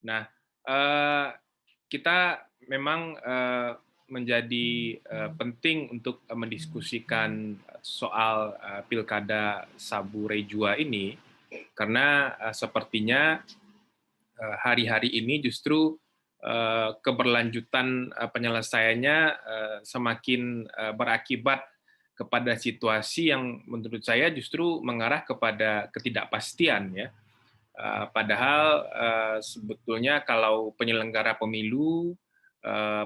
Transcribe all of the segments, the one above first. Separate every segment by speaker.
Speaker 1: Nah, kita memang menjadi penting untuk mendiskusikan soal pilkada Sabu Rejua ini, karena sepertinya hari-hari ini justru keberlanjutan penyelesaiannya semakin berakibat kepada situasi yang menurut saya justru mengarah kepada ketidakpastian ya. Padahal sebetulnya kalau penyelenggara pemilu,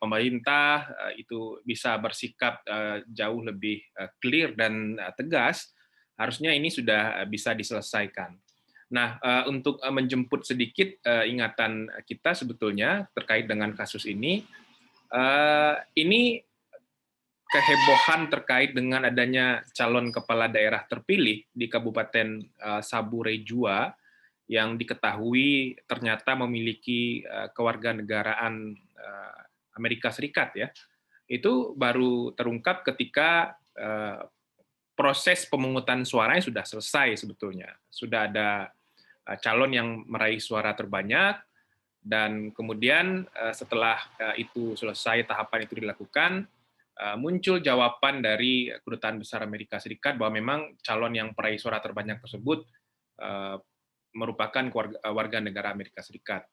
Speaker 1: pemerintah itu bisa bersikap jauh lebih clear dan tegas, harusnya ini sudah bisa diselesaikan. Nah, untuk menjemput sedikit ingatan kita sebetulnya terkait dengan kasus ini kehebohan terkait dengan adanya calon kepala daerah terpilih di Kabupaten Sabu Rejua yang diketahui ternyata memiliki kewarganegaraan Amerika Serikat ya, itu baru terungkap ketika proses pemungutan suaranya sudah selesai sebetulnya. Sudah ada calon yang meraih suara terbanyak, dan kemudian setelah itu selesai, tahapan itu dilakukan, muncul jawaban dari Kedutaan Besar Amerika Serikat bahwa memang calon yang meraih suara terbanyak tersebut eh, merupakan warga negara Amerika Serikat.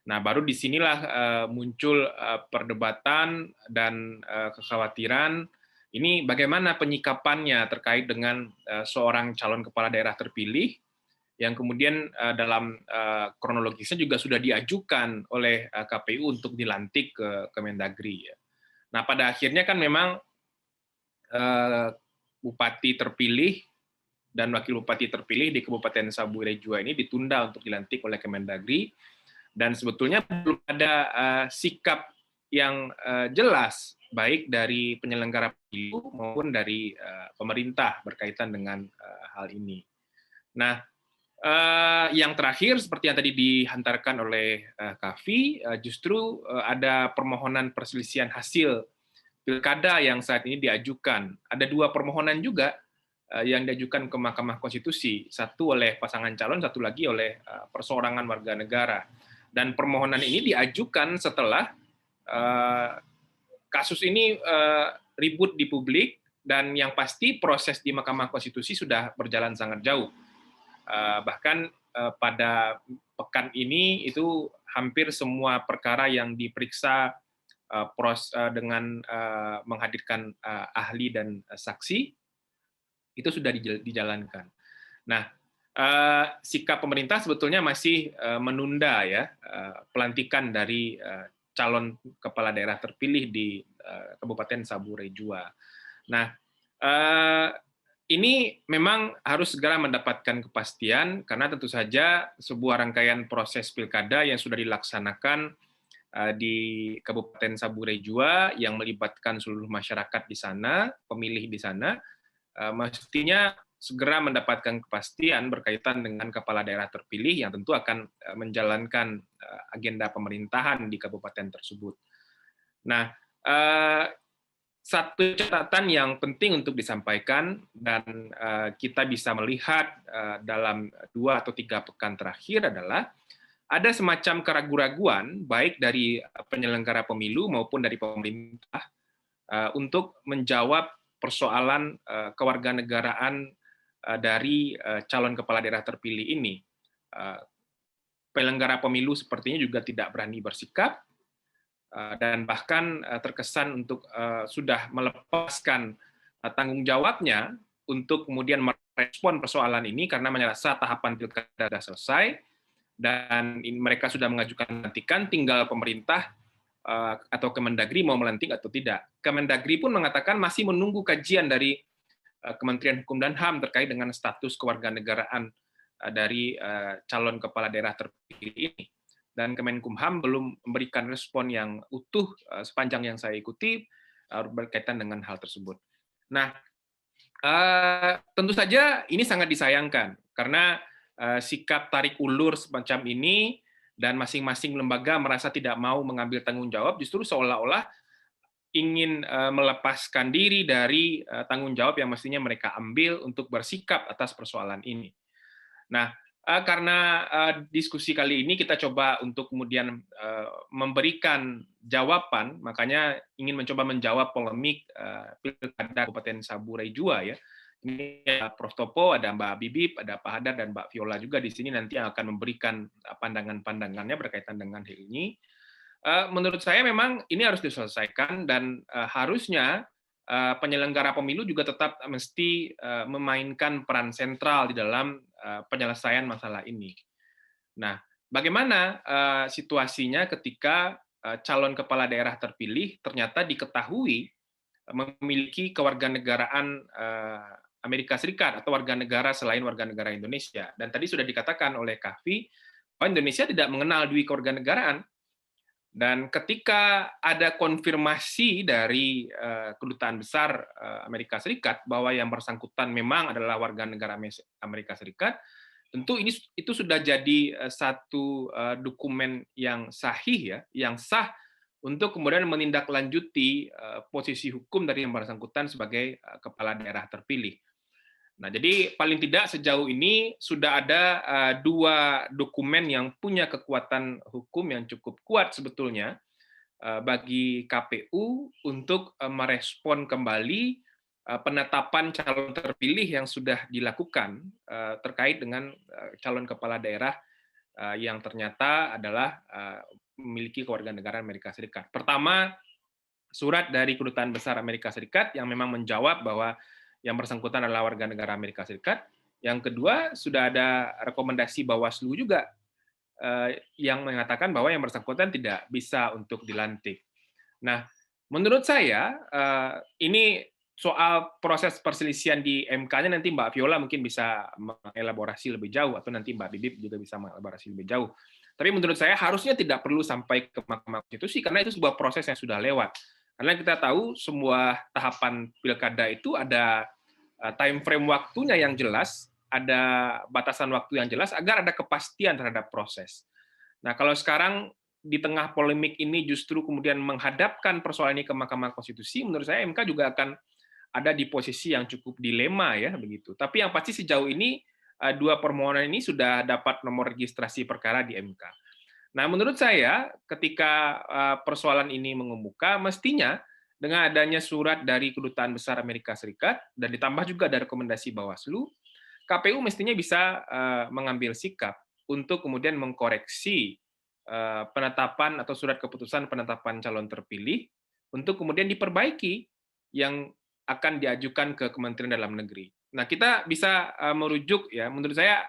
Speaker 1: Nah, baru disinilah muncul perdebatan dan kekhawatiran ini bagaimana penyikapannya terkait dengan seorang calon kepala daerah terpilih yang kemudian dalam kronologisnya juga sudah diajukan oleh KPU untuk dilantik ke Kemendagri. Ya. Nah, pada akhirnya kan memang bupati terpilih dan wakil bupati terpilih di Kabupaten Sabu Rejua ini ditunda untuk dilantik oleh Kemendagri, dan sebetulnya belum ada sikap yang jelas baik dari penyelenggara pemilu maupun dari pemerintah berkaitan dengan hal ini. Nah, yang terakhir seperti yang tadi dihantarkan oleh Kavi, justru ada permohonan perselisihan hasil pilkada yang saat ini diajukan. Ada dua permohonan juga yang diajukan ke Mahkamah Konstitusi, satu oleh pasangan calon, satu lagi oleh perseorangan warga negara. Dan permohonan ini diajukan setelah kasus ini ribut di publik, dan yang pasti proses di Mahkamah Konstitusi sudah berjalan sangat jauh. Bahkan pada pekan ini itu hampir semua perkara yang diperiksa dengan menghadirkan ahli dan saksi itu sudah dijalankan. Nah, sikap pemerintah sebetulnya masih menunda ya pelantikan dari calon kepala daerah terpilih di Kabupaten Sabu Rejua. Nah, ini memang harus segera mendapatkan kepastian karena tentu saja sebuah rangkaian proses pilkada yang sudah dilaksanakan di Kabupaten Sabu Rejua yang melibatkan seluruh masyarakat di sana, pemilih di sana, mestinya segera mendapatkan kepastian berkaitan dengan kepala daerah terpilih yang tentu akan menjalankan agenda pemerintahan di kabupaten tersebut. Nah, satu catatan yang penting untuk disampaikan dan kita bisa melihat dalam 2 atau 3 pekan terakhir adalah ada semacam keraguan-raguan baik dari penyelenggara pemilu maupun dari pemerintah untuk menjawab persoalan kewarganegaraan dari calon kepala daerah terpilih ini. Penyelenggara pemilu sepertinya juga tidak berani bersikap, dan bahkan terkesan untuk sudah melepaskan tanggung jawabnya untuk kemudian merespon persoalan ini karena merasa tahapan pilkada sudah selesai dan mereka sudah mengajukan pelantikan, tinggal pemerintah atau Kemendagri mau melantik atau tidak. Kemendagri pun mengatakan masih menunggu kajian dari Kementerian Hukum dan HAM terkait dengan status kewarganegaraan dari calon kepala daerah terpilih ini. Dan Kemenkumham belum memberikan respon yang utuh sepanjang yang saya ikuti berkaitan dengan hal tersebut. Nah, tentu saja ini sangat disayangkan karena sikap tarik ulur semacam ini dan masing-masing lembaga merasa tidak mau mengambil tanggung jawab justru seolah-olah ingin melepaskan diri dari tanggung jawab yang mestinya mereka ambil untuk bersikap atas persoalan ini. Nah, Karena diskusi kali ini kita coba untuk kemudian memberikan jawaban, makanya ingin mencoba menjawab polemik Pilkada Kabupaten Saburai Jua ya. Ini ada Prof. Topo, ada Mbak Bibip, ada Pak Hadar, dan Mbak Viola juga di sini nanti yang akan memberikan pandangan-pandangannya berkaitan dengan hal ini. Menurut saya memang ini harus diselesaikan dan harusnya penyelenggara pemilu juga tetap mesti memainkan peran sentral di dalam penyelesaian masalah ini. Nah, bagaimana situasinya ketika calon kepala daerah terpilih ternyata diketahui memiliki kewarganegaraan Amerika Serikat atau warga negara selain warga negara Indonesia. Dan tadi sudah dikatakan oleh Kahfi bahwa Indonesia tidak mengenal dui kewarganegaraan. Dan ketika ada konfirmasi dari kedutaan besar Amerika Serikat bahwa yang bersangkutan memang adalah warga negara Amerika Serikat, tentu itu sudah jadi satu dokumen yang sahih ya, yang sah untuk kemudian menindaklanjuti posisi hukum dari yang bersangkutan sebagai kepala daerah terpilih. Nah, jadi paling tidak sejauh ini sudah ada dua dokumen yang punya kekuatan hukum yang cukup kuat sebetulnya bagi KPU untuk merespon kembali penetapan calon terpilih yang sudah dilakukan terkait dengan calon kepala daerah yang ternyata adalah memiliki kewarganegaraan Amerika Serikat. Pertama, surat dari Kedutaan Besar Amerika Serikat yang memang menjawab bahwa yang bersangkutan adalah warga negara Amerika Serikat. Yang kedua, sudah ada rekomendasi Bawaslu juga yang mengatakan bahwa yang bersangkutan tidak bisa untuk dilantik. Nah, menurut saya ini soal proses perselisihan di MK-nya nanti Mbak Viola mungkin bisa mengelaborasi lebih jauh, atau nanti Mbak Bibip juga bisa mengelaborasi lebih jauh. Tapi menurut saya harusnya tidak perlu sampai ke Mahkamah Konstitusi karena itu sebuah proses yang sudah lewat. Karena kita tahu semua tahapan pilkada itu ada time frame waktunya yang jelas, ada batasan waktu yang jelas agar ada kepastian terhadap proses. Nah, kalau sekarang di tengah polemik ini justru kemudian menghadapkan persoalan ini ke Mahkamah Konstitusi, menurut saya MK juga akan ada di posisi yang cukup dilema ya begitu. Tapi yang pasti sejauh ini dua permohonan ini sudah dapat nomor registrasi perkara di MK. Nah, menurut saya ketika persoalan ini mengemuka, mestinya dengan adanya surat dari Kedutaan Besar Amerika Serikat dan ditambah juga ada rekomendasi Bawaslu, KPU mestinya bisa mengambil sikap untuk kemudian mengkoreksi penetapan atau surat keputusan penetapan calon terpilih untuk kemudian diperbaiki yang akan diajukan ke Kementerian Dalam Negeri. Nah, kita bisa merujuk ya, menurut saya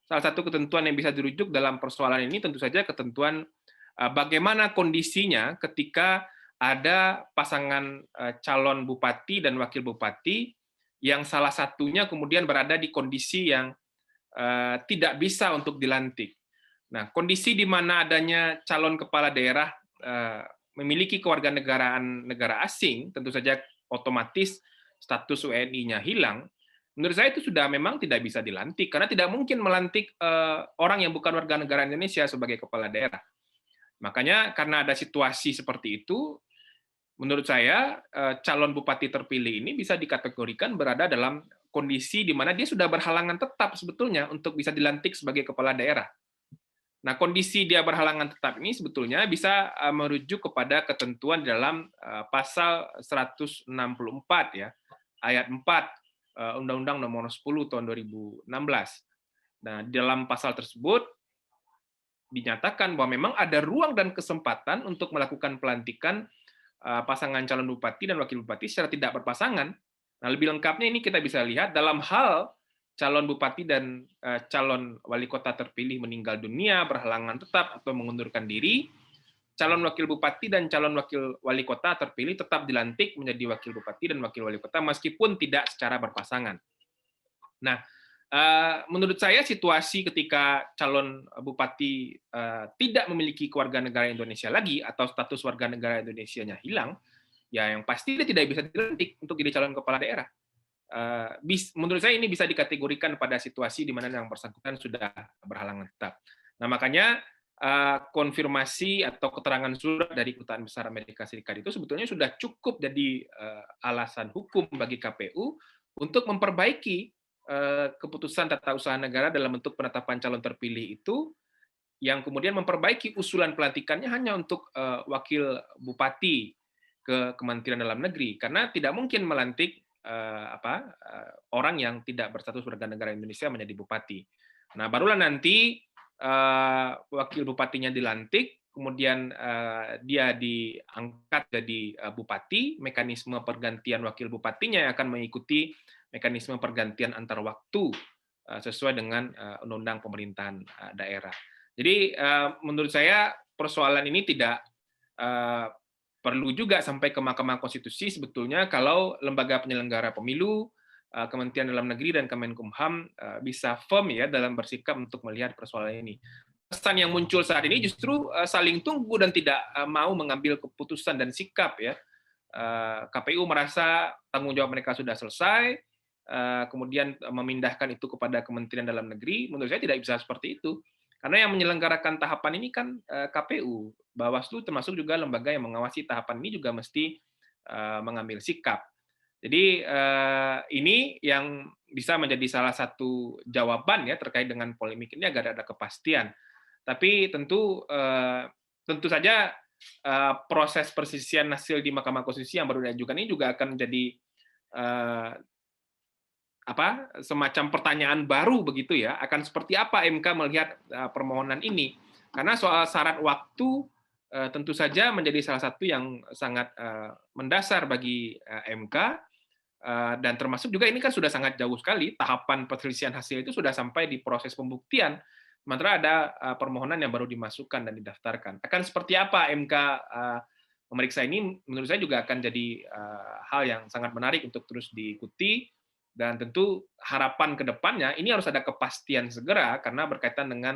Speaker 1: salah satu ketentuan yang bisa dirujuk dalam persoalan ini tentu saja ketentuan bagaimana kondisinya ketika ada pasangan calon bupati dan wakil bupati yang salah satunya kemudian berada di kondisi yang tidak bisa untuk dilantik. Nah, kondisi di mana adanya calon kepala daerah memiliki kewarganegaraan negara asing, tentu saja otomatis status WNI-nya hilang. Menurut saya itu sudah memang tidak bisa dilantik, karena tidak mungkin melantik orang yang bukan warga negara Indonesia sebagai kepala daerah. Makanya karena ada situasi seperti itu, menurut saya calon bupati terpilih ini bisa dikategorikan berada dalam kondisi di mana dia sudah berhalangan tetap sebetulnya untuk bisa dilantik sebagai kepala daerah. Nah, kondisi dia berhalangan tetap ini sebetulnya bisa merujuk kepada ketentuan dalam pasal 164 ya, ayat 4 Undang-Undang Nomor 10 tahun 2016. Nah, dalam pasal tersebut dinyatakan bahwa memang ada ruang dan kesempatan untuk melakukan pelantikan pasangan calon bupati dan wakil bupati secara tidak berpasangan. Nah, lebih lengkapnya ini kita bisa lihat dalam hal calon bupati dan calon wali kota terpilih meninggal dunia, berhalangan tetap, atau mengundurkan diri, calon wakil bupati dan calon wakil wali kota terpilih tetap dilantik menjadi wakil bupati dan wakil wali kota meskipun tidak secara berpasangan. Nah, menurut saya situasi ketika calon bupati tidak memiliki kewarganegaraan Indonesia lagi atau status warga negara Indonesianya hilang, ya yang pasti dia tidak bisa dilantik untuk jadi calon kepala daerah. Menurut saya ini bisa dikategorikan pada situasi di mana yang bersangkutan sudah berhalangan tetap. Nah, makanya konfirmasi atau keterangan surat dari Kedutaan Besar Amerika Serikat itu sebetulnya sudah cukup jadi alasan hukum bagi KPU untuk memperbaiki keputusan tata usaha negara dalam bentuk penetapan calon terpilih itu, yang kemudian memperbaiki usulan pelantikannya hanya untuk wakil bupati ke Kementerian Dalam Negeri, karena tidak mungkin melantik orang yang tidak berstatus warga negara Indonesia menjadi bupati. Nah, barulah nanti wakil bupatinya dilantik, kemudian dia diangkat jadi bupati, mekanisme pergantian wakil bupatinya yang akan mengikuti mekanisme pergantian antar waktu sesuai dengan undang-undang pemerintahan daerah. Jadi menurut saya persoalan ini tidak perlu juga sampai ke Mahkamah Konstitusi sebetulnya kalau lembaga penyelenggara pemilu, Kementerian Dalam Negeri dan Kemenkumham bisa firm ya dalam bersikap untuk melihat persoalan ini. Pesan yang muncul saat ini justru saling tunggu dan tidak mau mengambil keputusan dan sikap ya. KPU merasa tanggung jawab mereka sudah selesai, kemudian memindahkan itu kepada Kementerian Dalam Negeri. Menurut saya tidak bisa seperti itu. Karena yang menyelenggarakan tahapan ini kan KPU, Bawaslu termasuk juga lembaga yang mengawasi tahapan ini juga mesti mengambil sikap. Jadi ini yang bisa menjadi salah satu jawaban ya terkait dengan polemik ini agar ada kepastian. Tapi tentu saja proses persisian hasil di Mahkamah Konstitusi yang baru diajukan ini juga akan menjadi semacam pertanyaan baru begitu ya, akan seperti apa MK melihat permohonan ini. Karena soal syarat waktu tentu saja menjadi salah satu yang sangat mendasar bagi MK, dan termasuk juga ini kan sudah sangat jauh sekali, tahapan perselisihan hasil itu sudah sampai di proses pembuktian, sementara ada permohonan yang baru dimasukkan dan didaftarkan. Akan seperti apa MK memeriksa ini, menurut saya juga akan jadi hal yang sangat menarik untuk terus diikuti. Dan tentu harapan ke depannya ini harus ada kepastian segera karena berkaitan dengan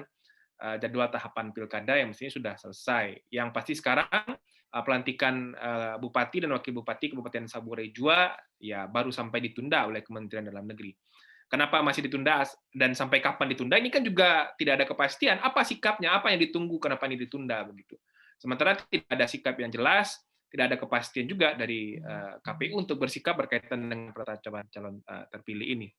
Speaker 1: jadwal tahapan pilkada yang mestinya sudah selesai. Yang pasti sekarang pelantikan bupati dan wakil bupati Kabupaten Sabu Rejua ya baru sampai ditunda oleh Kementerian Dalam Negeri. Kenapa masih ditunda dan sampai kapan ditunda? Ini kan juga tidak ada kepastian. Apa sikapnya? Apa yang ditunggu? Kenapa ini ditunda begitu? Sementara tidak ada sikap yang jelas, tidak ada kepastian juga dari KPU untuk bersikap berkaitan dengan penetapan calon terpilih ini.